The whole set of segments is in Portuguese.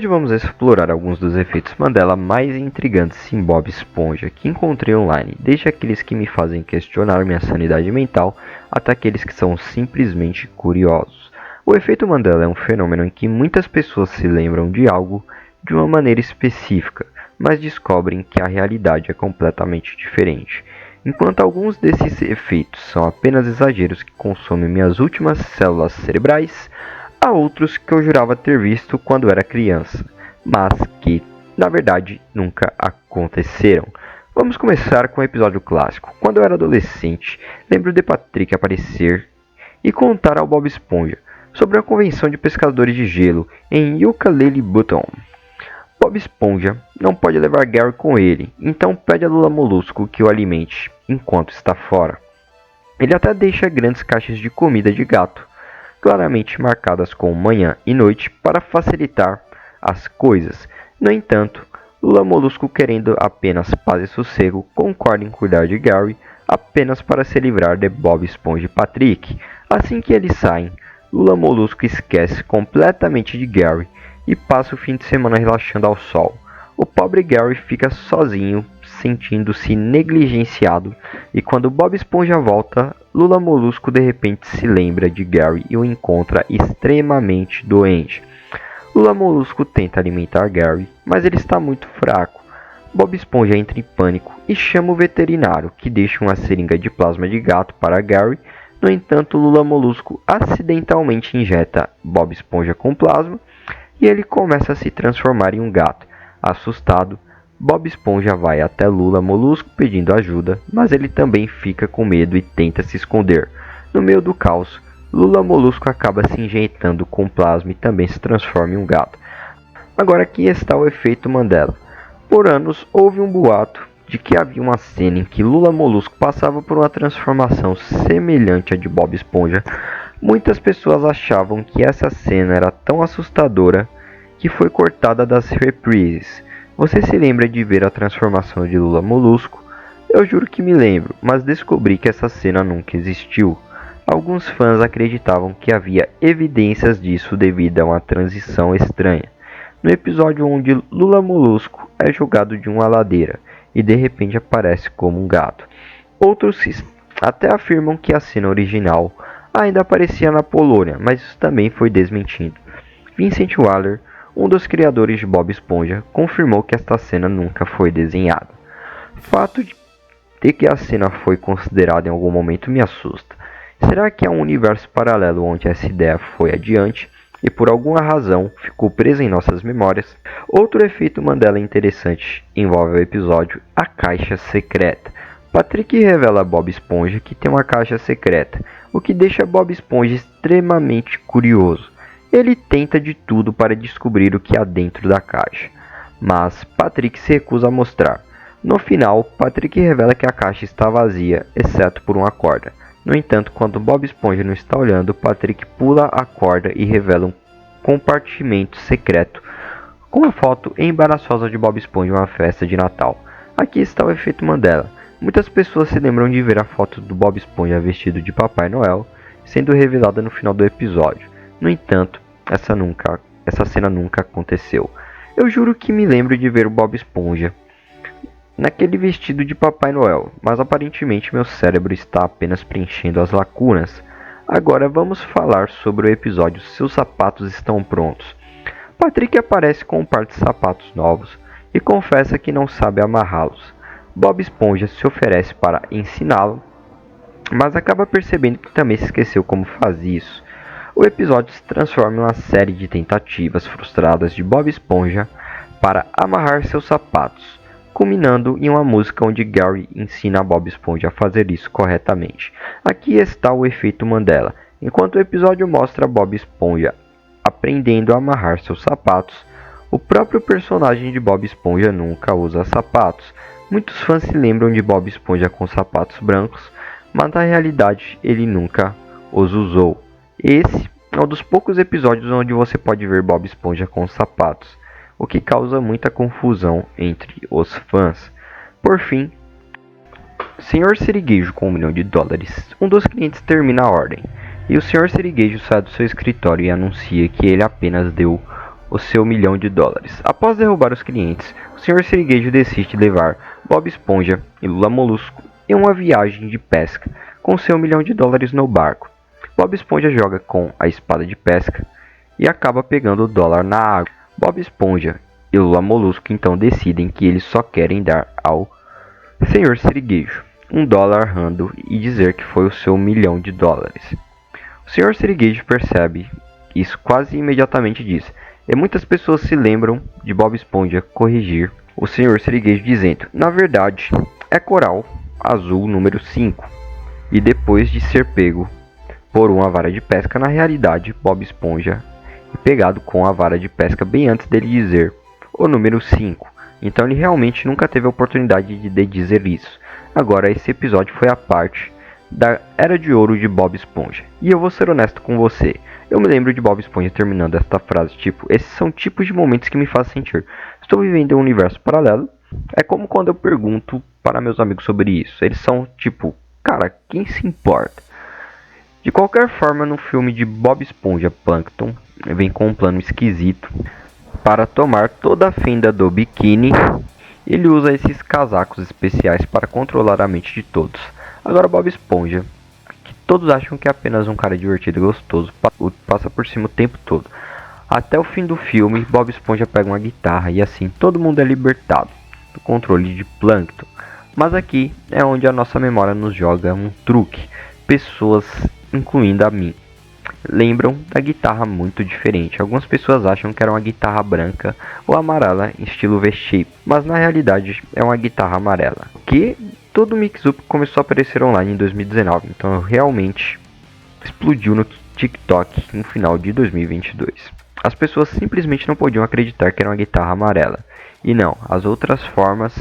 Hoje vamos explorar alguns dos efeitos Mandela mais intrigantes em Bob Esponja que encontrei online, desde aqueles que me fazem questionar minha sanidade mental até aqueles que são simplesmente curiosos. O efeito Mandela é um fenômeno em que muitas pessoas se lembram de algo de uma maneira específica, mas descobrem que a realidade é completamente diferente. Enquanto alguns desses efeitos são apenas exageros que consomem minhas últimas células cerebrais, há outros que eu jurava ter visto quando era criança, mas que, na verdade, nunca aconteceram. Vamos começar com o episódio clássico. Quando eu era adolescente, lembro de Patrick aparecer e contar ao Bob Esponja sobre a convenção de pescadores de gelo em Ukulele Button. Bob Esponja não pode levar Gary com ele, então pede a Lula Molusco que o alimente enquanto está fora. Ele até deixa grandes caixas de comida de gato, claramente marcadas com manhã e noite para facilitar as coisas. No entanto, Lula Molusco, querendo apenas paz e sossego, concorda em cuidar de Gary apenas para se livrar de Bob Esponja e Patrick. Assim que eles saem, Lula Molusco esquece completamente de Gary e passa o fim de semana relaxando ao sol. O pobre Gary fica sozinho, sentindo-se negligenciado, e quando Bob Esponja volta, Lula Molusco de repente se lembra de Gary e o encontra extremamente doente. Lula Molusco tenta alimentar Gary, mas ele está muito fraco. Bob Esponja entra em pânico e chama o veterinário, que deixa uma seringa de plasma de gato para Gary. No entanto, Lula Molusco acidentalmente injeta Bob Esponja com plasma e ele começa a se transformar em um gato. Assustado, Bob Esponja vai até Lula Molusco pedindo ajuda, mas ele também fica com medo e tenta se esconder. No meio do caos, Lula Molusco acaba se injetando com plasma e também se transforma em um gato. Agora aqui está o efeito Mandela. Por anos houve um boato de que havia uma cena em que Lula Molusco passava por uma transformação semelhante à de Bob Esponja. Muitas pessoas achavam que essa cena era tão assustadora que foi cortada das reprises. Você se lembra de ver a transformação de Lula Molusco? Eu juro que me lembro, mas descobri que essa cena nunca existiu. Alguns fãs acreditavam que havia evidências disso devido a uma transição estranha. No episódio onde Lula Molusco é jogado de uma ladeira e de repente aparece como um gato. Outros até afirmam que a cena original ainda aparecia na Polônia, mas isso também foi desmentido. Vincent Waller, um dos criadores de Bob Esponja, confirmou que esta cena nunca foi desenhada. O fato de que a cena foi considerada em algum momento me assusta. Será que há um universo paralelo onde essa ideia foi adiante e por alguma razão ficou presa em nossas memórias? Outro efeito Mandela interessante envolve o episódio A Caixa Secreta. Patrick revela a Bob Esponja que tem uma caixa secreta, o que deixa Bob Esponja extremamente curioso. Ele tenta de tudo para descobrir o que há dentro da caixa, mas Patrick se recusa a mostrar. No final, Patrick revela que a caixa está vazia, exceto por uma corda. No entanto, quando Bob Esponja não está olhando, Patrick pula a corda e revela um compartimento secreto com uma foto embaraçosa de Bob Esponja em uma festa de Natal. Aqui está o efeito Mandela. Muitas pessoas se lembram de ver a foto do Bob Esponja vestido de Papai Noel sendo revelada no final do episódio. No entanto, essa cena nunca aconteceu. Eu juro que me lembro de ver o Bob Esponja naquele vestido de Papai Noel, mas aparentemente meu cérebro está apenas preenchendo as lacunas. Agora vamos falar sobre o episódio Seus Sapatos Estão Prontos. Patrick aparece com um par de sapatos novos e confessa que não sabe amarrá-los. Bob Esponja se oferece para ensiná-lo, mas acaba percebendo que também se esqueceu como fazia isso. O episódio se transforma em uma série de tentativas frustradas de Bob Esponja para amarrar seus sapatos, culminando em uma música onde Gary ensina a Bob Esponja a fazer isso corretamente. Aqui está o efeito Mandela. Enquanto o episódio mostra Bob Esponja aprendendo a amarrar seus sapatos, o próprio personagem de Bob Esponja nunca usa sapatos. Muitos fãs se lembram de Bob Esponja com sapatos brancos, mas na realidade ele nunca os usou. Esse é um dos poucos episódios onde você pode ver Bob Esponja com sapatos, o que causa muita confusão entre os fãs. Por fim, Sr. Sirigueijo com $1 milhão. Um dos clientes termina a ordem, e o Sr. Sirigueijo sai do seu escritório e anuncia que ele apenas deu o seu milhão de dólares. Após derrubar os clientes, o Sr. Sirigueijo decide levar Bob Esponja e Lula Molusco em uma viagem de pesca com seu milhão de dólares no barco. Bob Esponja joga com a espada de pesca e acaba pegando o dólar na água. Bob Esponja e Lula Molusco então decidem que eles só querem dar ao Sr. Sirigueijo $1 rando e dizer que foi o seu milhão de dólares. O Sr. Sirigueijo percebe isso quase imediatamente e diz: e muitas pessoas se lembram de Bob Esponja corrigir o Sr. Sirigueijo dizendo: na verdade, é coral azul número 5. E depois de ser pego por uma vara de pesca, na realidade, Bob Esponja é pegado com a vara de pesca bem antes dele dizer o número 5. Então ele realmente nunca teve a oportunidade de dizer isso. Agora, esse episódio foi a parte da Era de Ouro de Bob Esponja. E eu vou ser honesto com você. Eu me lembro de Bob Esponja terminando esta frase, tipo: esses são tipos de momentos que me fazem sentir estou vivendo em um universo paralelo. É como quando eu pergunto para meus amigos sobre isso. Eles são tipo: cara, quem se importa? De qualquer forma, no filme de Bob Esponja, Plankton vem com um plano esquisito para tomar toda a fenda do biquíni. Ele usa esses casacos especiais para controlar a mente de todos. Agora Bob Esponja, que todos acham que é apenas um cara divertido e gostoso, passa por cima o tempo todo. Até o fim do filme, Bob Esponja pega uma guitarra e assim todo mundo é libertado do controle de Plankton. Mas aqui é onde a nossa memória nos joga um truque. Pessoas, incluindo a mim, lembram da guitarra muito diferente. Algumas pessoas acham que era uma guitarra branca ou amarela em estilo V-shape, mas na realidade é uma guitarra amarela. Que todo o Mix-Up começou a aparecer online em 2019, então realmente explodiu no TikTok no final de 2022. As pessoas simplesmente não podiam acreditar que era uma guitarra amarela, e não, as outras formas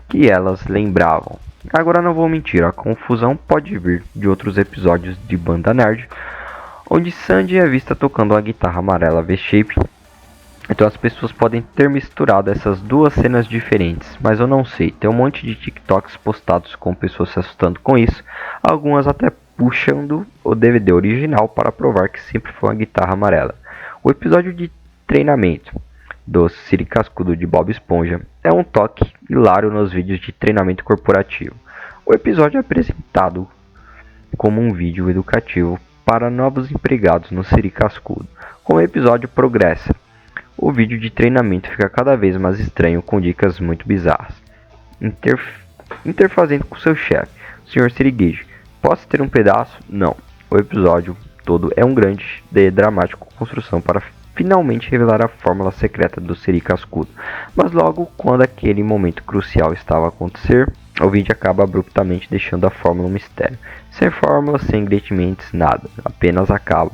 que elas lembravam. Agora não vou mentir, a confusão pode vir de outros episódios de Banda Nerd, onde Sandy é vista tocando uma guitarra amarela V-shape. Então as pessoas podem ter misturado essas duas cenas diferentes, mas eu não sei. Tem um monte de TikToks postados com pessoas se assustando com isso, algumas até puxando o DVD original para provar que sempre foi uma guitarra amarela. O episódio de treinamento do Siricascudo de Bob Esponja é um toque hilário nos vídeos de treinamento corporativo. O episódio é apresentado como um vídeo educativo para novos empregados no Siricascudo. Como o episódio progressa, o vídeo de treinamento fica cada vez mais estranho, com dicas muito bizarras. Interfazendo com seu chefe, o Sr. Sirigueijo: posso ter um pedaço? Não. O episódio todo é um grande e dramático construção para finalmente revelar a fórmula secreta do Siricascudo. Mas logo quando aquele momento crucial estava a acontecer, o vídeo acaba abruptamente deixando a fórmula um mistério. Sem fórmula, sem ingredientes, nada. Apenas acaba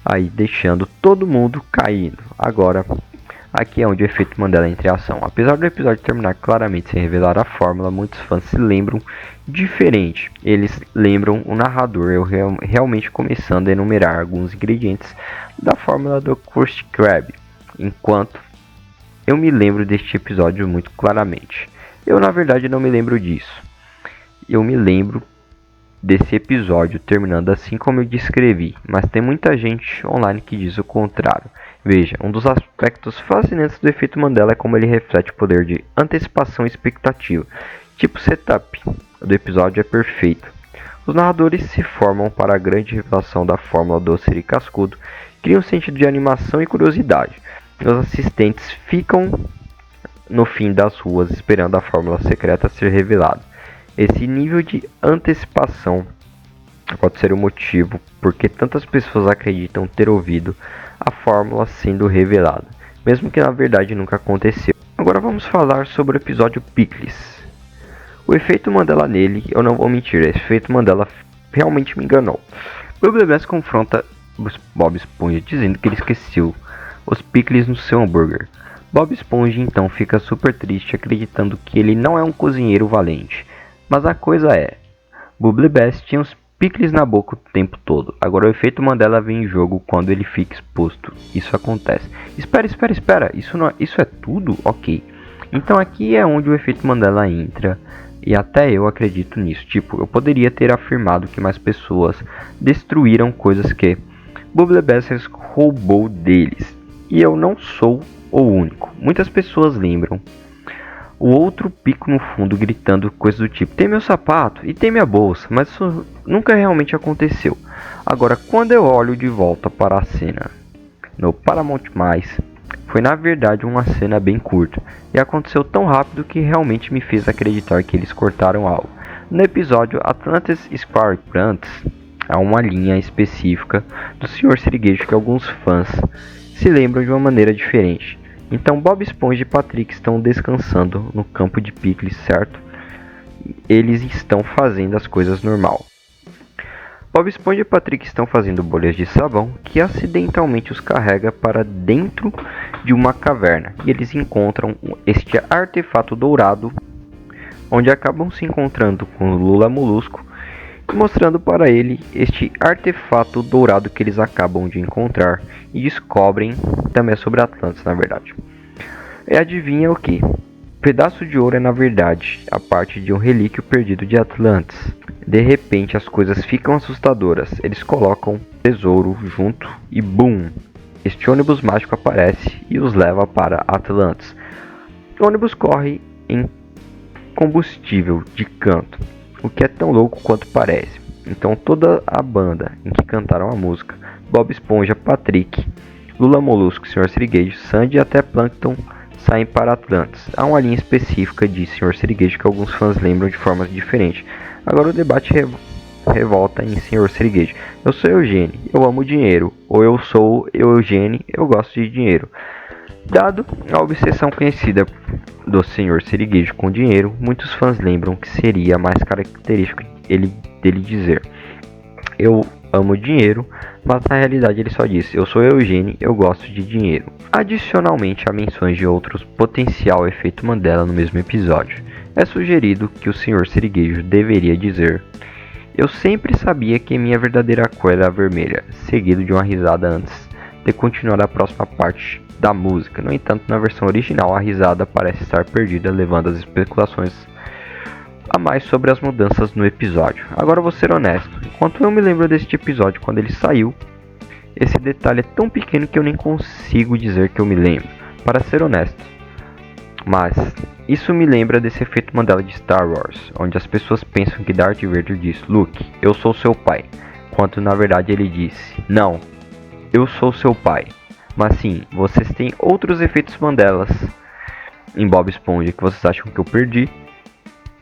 aí deixando todo mundo caindo. Agora, aqui é onde o efeito Mandela entra em ação. Apesar do episódio terminar claramente sem revelar a fórmula, muitos fãs se lembram diferente. Eles lembram o narrador realmente começando a enumerar alguns ingredientes da fórmula do Krusty Krab, enquanto eu me lembro deste episódio muito claramente. Eu na verdade não me lembro disso. Eu me lembro desse episódio terminando assim como eu descrevi, mas tem muita gente online que diz o contrário. Veja, um dos aspectos fascinantes do efeito Mandela é como ele reflete o poder de antecipação e expectativa. Tipo, setup do episódio é perfeito. Os narradores se formam para a grande revelação da fórmula do Siricascudo, criam um sentido de animação e curiosidade. Os assistentes ficam no fim das ruas esperando a fórmula secreta ser revelada. Esse nível de antecipação pode ser o motivo porque tantas pessoas acreditam ter ouvido a fórmula sendo revelada, mesmo que na verdade nunca aconteceu. Agora vamos falar sobre o episódio Pickles. O efeito Mandela nele, eu não vou mentir, esse efeito Mandela realmente me enganou. O Blebes confronta Bob Esponja dizendo que ele esqueceu os pickles no seu hambúrguer. Bob Esponja então fica super triste, acreditando que ele não é um cozinheiro valente. Mas a coisa é, Bubblebass tinha os pickles na boca o tempo todo. Agora o efeito Mandela vem em jogo quando ele fica exposto. Isso acontece. Espera. Isso é tudo? Ok. Então aqui é onde o efeito Mandela entra. E até eu acredito nisso. Tipo, eu poderia ter afirmado que mais pessoas destruíram coisas que Bubblebass roubou deles. E eu não sou o único. Muitas pessoas lembram o outro pico no fundo gritando coisas do tipo: tem meu sapato e tem minha bolsa, mas isso nunca realmente aconteceu. Agora, quando eu olho de volta para a cena no Paramount+, foi na verdade uma cena bem curta, e aconteceu tão rápido que realmente me fez acreditar que eles cortaram algo. No episódio Atlantis Square Grants, há uma linha específica do Sr. Sirigueijo que alguns fãs se lembram de uma maneira diferente. Então Bob Esponja e Patrick estão descansando no campo de picles, certo? Eles estão fazendo as coisas normal. Bob Esponja e Patrick estão fazendo bolhas de sabão que acidentalmente os carrega para dentro de uma caverna. E eles encontram este artefato dourado, onde acabam se encontrando com Lula Molusco, mostrando para ele este artefato dourado que eles acabam de encontrar e descobrem também é sobre Atlantis, na verdade. E adivinha o que? Pedaço de ouro é na verdade a parte de um relíquio perdido de Atlantis. De repente as coisas ficam assustadoras. Eles colocam tesouro junto e BUM! Este ônibus mágico aparece e os leva para Atlantis. O ônibus corre em combustível de canto, o que é tão louco quanto parece. Então toda a banda em que cantaram a música, Bob Esponja, Patrick, Lula Molusco, Sr. Sirigueijo, Sandy e até Plankton saem para Atlantis. Há uma linha específica de Sr. Sirigueijo que alguns fãs lembram de formas diferentes. Agora o debate revolta em Sr. Sirigueijo. Eu sou Eugênio, eu amo dinheiro. Ou eu sou Eugênio, eu gosto de dinheiro. Dado a obsessão conhecida do Sr. Sirigueijo com dinheiro, muitos fãs lembram que seria mais característico dele dizer: eu amo dinheiro, mas na realidade ele só disse: eu sou Eugênio, eu gosto de dinheiro. Adicionalmente há menções de outros potencial efeito Mandela no mesmo episódio. É sugerido que o Sr. Sirigueijo deveria dizer: eu sempre sabia que minha verdadeira cor era vermelha, seguido de uma risada antes de continuar a próxima parte da música. No entanto, na versão original, a risada parece estar perdida, levando às especulações a mais sobre as mudanças no episódio. Agora vou ser honesto, enquanto eu me lembro deste episódio quando ele saiu, esse detalhe é tão pequeno que eu nem consigo dizer que eu me lembro, para ser honesto. Mas isso me lembra desse efeito Mandela de Star Wars, onde as pessoas pensam que Darth Vader diz: Luke, eu sou seu pai, quando na verdade ele disse: não, eu sou seu pai. Mas sim, vocês têm outros efeitos Mandelas em Bob Esponja que vocês acham que eu perdi?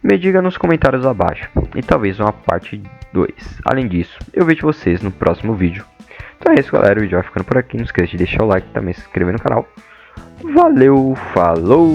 Me diga nos comentários abaixo, e talvez uma parte 2. Além disso, eu vejo vocês no próximo vídeo. Então é isso, galera, o vídeo vai ficando por aqui. Não esqueça de deixar o like e também se inscrever no canal. Valeu, falou!